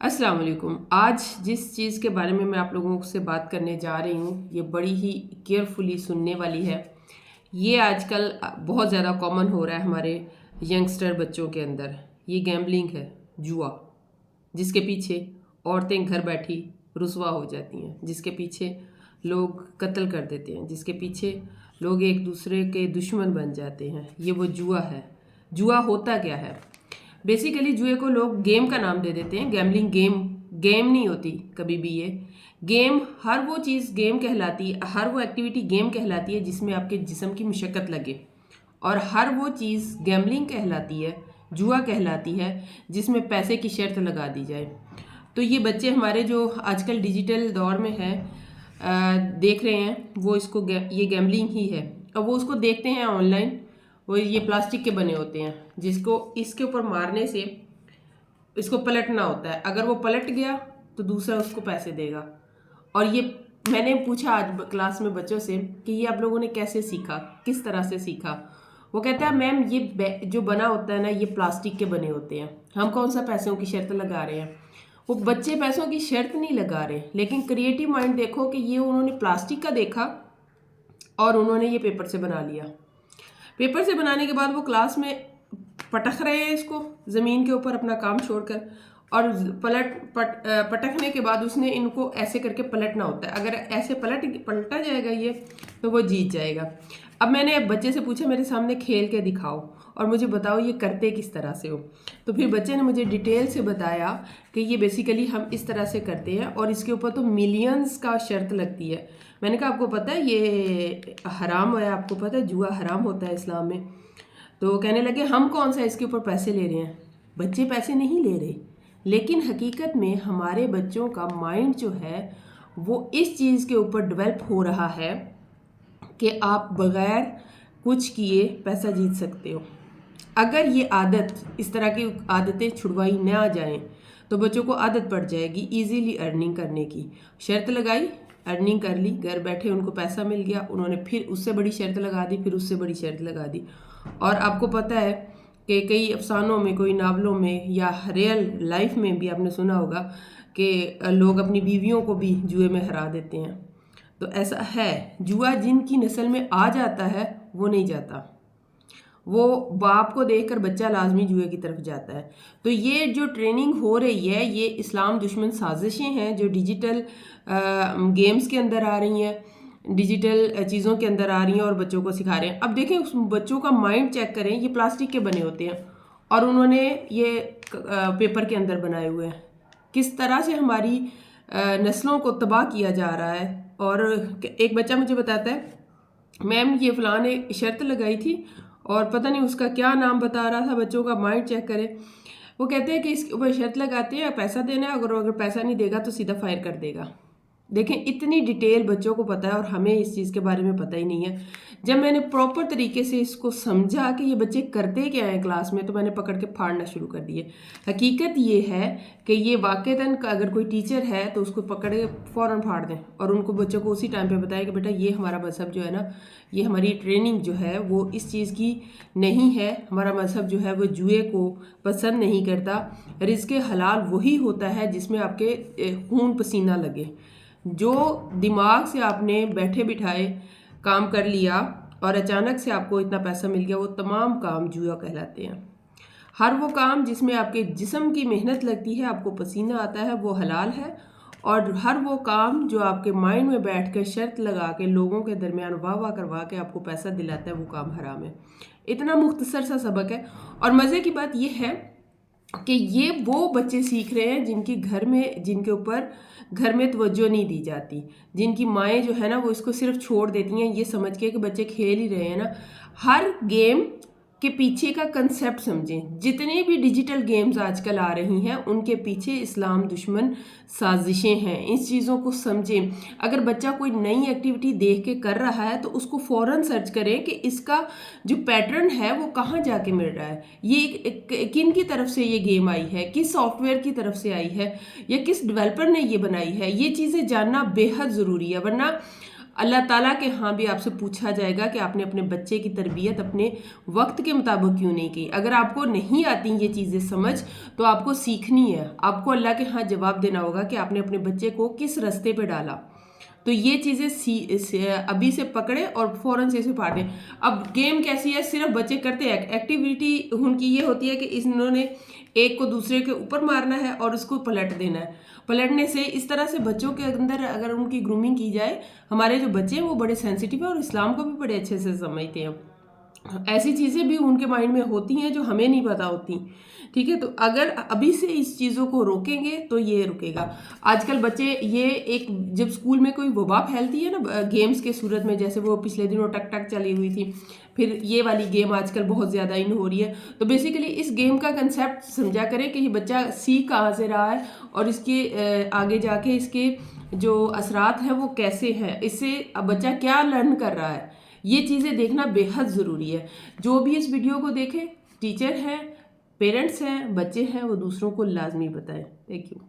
السلام علیکم۔ آج جس چیز کے بارے میں آپ لوگوں سے بات کرنے جا رہی ہوں یہ بڑی ہی کیئرفلی سننے والی ہے۔ یہ آج کل بہت زیادہ کامن ہو رہا ہے ہمارے ینگسٹر بچوں کے اندر۔ یہ گیمبلنگ ہے، جوا، جس کے پیچھے عورتیں گھر بیٹھی رسوا ہو جاتی ہیں، جس کے پیچھے لوگ قتل کر دیتے ہیں، جس کے پیچھے لوگ ایک دوسرے کے دشمن بن جاتے ہیں۔ یہ وہ جوا ہے۔ جوا ہوتا کیا ہے؟ بیسیکلی جوئے کو لوگ گیم کا نام دے دیتے ہیں۔ گیمبلنگ گیم نہیں ہوتی کبھی بھی۔ یہ گیم ہر وہ چیز گیم کہلاتی ہے، ہر وہ ایکٹیویٹی گیم کہلاتی ہے جس میں آپ کے جسم کی مشقت لگے، اور ہر وہ چیز گیمبلنگ کہلاتی ہے، جوا کہلاتی ہے جس میں پیسے کی شرط لگا دی جائے۔ تو یہ بچے ہمارے جو آج کل ڈیجیٹل دور میں ہیں دیکھ رہے ہیں، وہ اس کو یہ گیمبلنگ ہی ہے، اور وہ اس کو دیکھتے ہیں آن لائن۔ وہ یہ پلاسٹک کے بنے ہوتے ہیں جس کو اس کے اوپر مارنے سے اس کو پلٹنا ہوتا ہے۔ اگر وہ پلٹ گیا تو دوسرا اس کو پیسے دے گا۔ اور یہ میں نے پوچھا آج کلاس میں بچوں سے کہ یہ آپ لوگوں نے کیسے سیکھا، کس طرح سے سیکھا؟ وہ کہتا ہے میم یہ جو بنا ہوتا ہے نا، یہ پلاسٹک کے بنے ہوتے ہیں، ہم کون سا پیسوں کی شرط لگا رہے ہیں؟ وہ بچے پیسوں کی شرط نہیں لگا رہے، لیکن کریٹیو مائنڈ دیکھو کہ یہ انہوں نے پلاسٹک کا دیکھا اور انہوں نے یہ پیپر سے بنا لیا۔ پیپر سے بنانے کے بعد وہ کلاس میں پٹک رہے ہیں اس کو زمین کے اوپر اپنا کام چھوڑ کر، اور پٹکنے کے بعد اس نے ان کو ایسے کر کے پلٹنا ہوتا ہے۔ اگر ایسے پلٹا جائے گا یہ تو وہ جیت جائے گا۔ اب میں نے بچے سے پوچھا میرے سامنے کھیل کے دکھاؤ اور مجھے بتاؤ یہ کرتے کس طرح سے ہو؟ تو پھر بچے نے مجھے ڈیٹیل سے بتایا کہ یہ بیسیکلی ہم اس طرح سے کرتے ہیں، اور اس کے اوپر تو ملینز کا شرط لگتی ہے۔ میں نے کہا آپ کو پتہ ہے یہ حرام ہے، آپ کو پتہ ہے جوا حرام ہوتا ہے اسلام میں؟ تو کہنے لگے ہم کون سا اس کے اوپر پیسے لے رہے ہیں۔ بچے پیسے نہیں لے رہے، لیکن حقیقت میں ہمارے بچوں کا مائنڈ جو ہے وہ اس چیز کے اوپر ڈیولپ ہو رہا ہے کہ آپ بغیر کچھ کیے پیسہ جیت سکتے ہو۔ اگر یہ عادت، اس طرح کی عادتیں چھڑوائی نہ جائیں تو بچوں کو عادت پڑ جائے گی ایزیلی ارننگ کرنے کی۔ شرط لگائی، ارننگ کر لی، گھر بیٹھے ان کو پیسہ مل گیا، انہوں نے پھر اس سے بڑی شرط لگا دی، پھر اس سے بڑی شرط لگا دی۔ اور آپ کو پتہ ہے کہ کئی افسانوں میں، کوئی ناولوں میں، یا ریئل لائف میں بھی آپ نے سنا ہوگا کہ لوگ اپنی بیویوں کو بھی جوئے میں ہرا دیتے ہیں۔ تو ایسا ہے، جوا جن کی نسل میں آ جاتا ہے وہ نہیں جاتا، وہ باپ کو دیکھ کر بچہ لازمی جوئے کی طرف جاتا ہے۔ تو یہ جو ٹریننگ ہو رہی ہے یہ اسلام دشمن سازشیں ہیں جو ڈیجیٹل گیمز کے اندر آ رہی ہیں، ڈیجیٹل چیزوں کے اندر آ رہی ہیں اور بچوں کو سکھا رہے ہیں۔ اب دیکھیں اس بچوں کا مائنڈ چیک کریں، یہ پلاسٹک کے بنے ہوتے ہیں اور انہوں نے یہ پیپر کے اندر بنائے ہوئے ہیں۔ کس طرح سے ہماری نسلوں کو تباہ کیا جا رہا ہے۔ اور ایک بچہ مجھے بتاتا ہے میم یہ فلاں نے شرط لگائی تھی اور پتہ نہیں اس کا کیا نام بتا رہا تھا، بچوں کا مائنڈ چیک کرے۔ وہ کہتے ہیں کہ اس کے اوپر شرط لگاتے ہیں، پیسہ دینا ہے، اگر پیسہ نہیں دے گا تو سیدھا فائر کر دے گا۔ دیکھیں اتنی ڈیٹیل بچوں کو پتہ ہے اور ہمیں اس چیز کے بارے میں پتہ ہی نہیں ہے۔ جب میں نے پراپر طریقے سے اس کو سمجھا کہ یہ بچے کرتے کیا ہیں کلاس میں، تو میں نے پکڑ کے پھاڑنا شروع کر دیے۔ حقیقت یہ ہے کہ یہ واقعتاً اگر کوئی ٹیچر ہے تو اس کو پکڑ کے فوراً پھاڑ دیں اور ان کو بچوں کو اسی ٹائم پہ بتائیں کہ بیٹا یہ ہمارا مذہب جو ہے نا، یہ ہماری ٹریننگ جو ہے وہ اس چیز کی نہیں ہے۔ ہمارا مذہب جو ہے وہ جوئے کو پسند نہیں کرتا۔ رزق حلال وہی ہوتا ہے جس میں آپ کے خون پسینہ لگے۔ جو دماغ سے آپ نے بیٹھے بٹھائے کام کر لیا اور اچانک سے آپ کو اتنا پیسہ مل گیا، وہ تمام کام جوا کہلاتے ہیں۔ ہر وہ کام جس میں آپ کے جسم کی محنت لگتی ہے، آپ کو پسینہ آتا ہے، وہ حلال ہے، اور ہر وہ کام جو آپ کے مائنڈ میں بیٹھ کر شرط لگا کے لوگوں کے درمیان واہ واہ کروا کے آپ کو پیسہ دلاتا ہے، وہ کام حرام ہے۔ اتنا مختصر سا سبق ہے۔ اور مزے کی بات یہ ہے کہ یہ وہ بچے سیکھ رہے ہیں جن کے اوپر گھر میں توجہ نہیں دی جاتی، جن کی مائیں جو ہے نا وہ اس کو صرف چھوڑ دیتی ہیں یہ سمجھ کے کہ بچے کھیل ہی رہے ہیں نا۔ ہر گیم کے پیچھے کا کنسیپٹ سمجھیں۔ جتنے بھی ڈیجیٹل گیمز آج کل آ رہی ہیں ان کے پیچھے اسلام دشمن سازشیں ہیں، اس چیزوں کو سمجھیں۔ اگر بچہ کوئی نئی ایکٹیویٹی دیکھ کے کر رہا ہے تو اس کو فوراً سرچ کریں کہ اس کا جو پیٹرن ہے وہ کہاں جا کے مل رہا ہے، یہ کن کی طرف سے یہ گیم آئی ہے، کس سافٹ ویئر کی طرف سے آئی ہے، یا کس ڈیولپر نے یہ بنائی ہے۔ یہ چیزیں جاننا بے حد ضروری ہے، ورنہ اللہ تعالیٰ کے ہاں بھی آپ سے پوچھا جائے گا کہ آپ نے اپنے بچے کی تربیت اپنے وقت کے مطابق کیوں نہیں کی. اگر آپ کو نہیں آتی یہ چیزیں سمجھ تو آپ کو سیکھنی ہے, آپ کو اللہ کے ہاں جواب دینا ہوگا کہ آپ نے اپنے بچے کو کس رستے پہ ڈالا. تو یہ چیزیں ابھی سے پکڑے اور فوراً سے اسے پھاڑیں. اب گیم کیسی ہے, صرف بچے کرتے ہیں, ایکٹیویٹی ان کی یہ ہوتی ہے کہ انہوں نے ایک کو دوسرے کے اوپر مارنا ہے اور اس کو پلٹ دینا ہے. پلٹنے سے اس طرح سے بچوں کے اندر اگر ان کی گرومنگ کی جائے, ہمارے جو بچے ہیں وہ بڑے سینسیٹیو ہیں اور اسلام کو بھی بڑے اچھے سے سمجھتے ہیں. ایسی چیزیں بھی ان کے مائنڈ میں ہوتی ہیں جو ہمیں نہیں پتہ ہوتی. ٹھیک ہے, تو اگر ابھی سے اس چیزوں کو روکیں گے تو یہ رکے گا. آج کل بچے یہ ایک جب اسکول میں کوئی وبا پھیلتی ہے نا گیمز کے صورت میں, جیسے وہ پچھلے دنوں ٹک ٹک چلی ہوئی تھی, پھر یہ والی گیم آج کل بہت زیادہ ان ہو رہی ہے. تو بیسیکلی اس گیم کا کنسیپٹ سمجھا کریں کہ یہ بچہ سیکھ کہاں سے رہا ہے اور اس کے آگے جا کے اس کے جو اثرات ہیں وہ کیسے ہیں, اس سے بچہ کیا لرن کر رہا ہے. یہ چیزیں دیکھنا بے حد ضروری ہے. جو بھی اس ویڈیو کو دیکھے, ٹیچر ہیں, پیرنٹس ہیں, بچے ہیں, وہ دوسروں کو لازمی بتائیں. Thank you.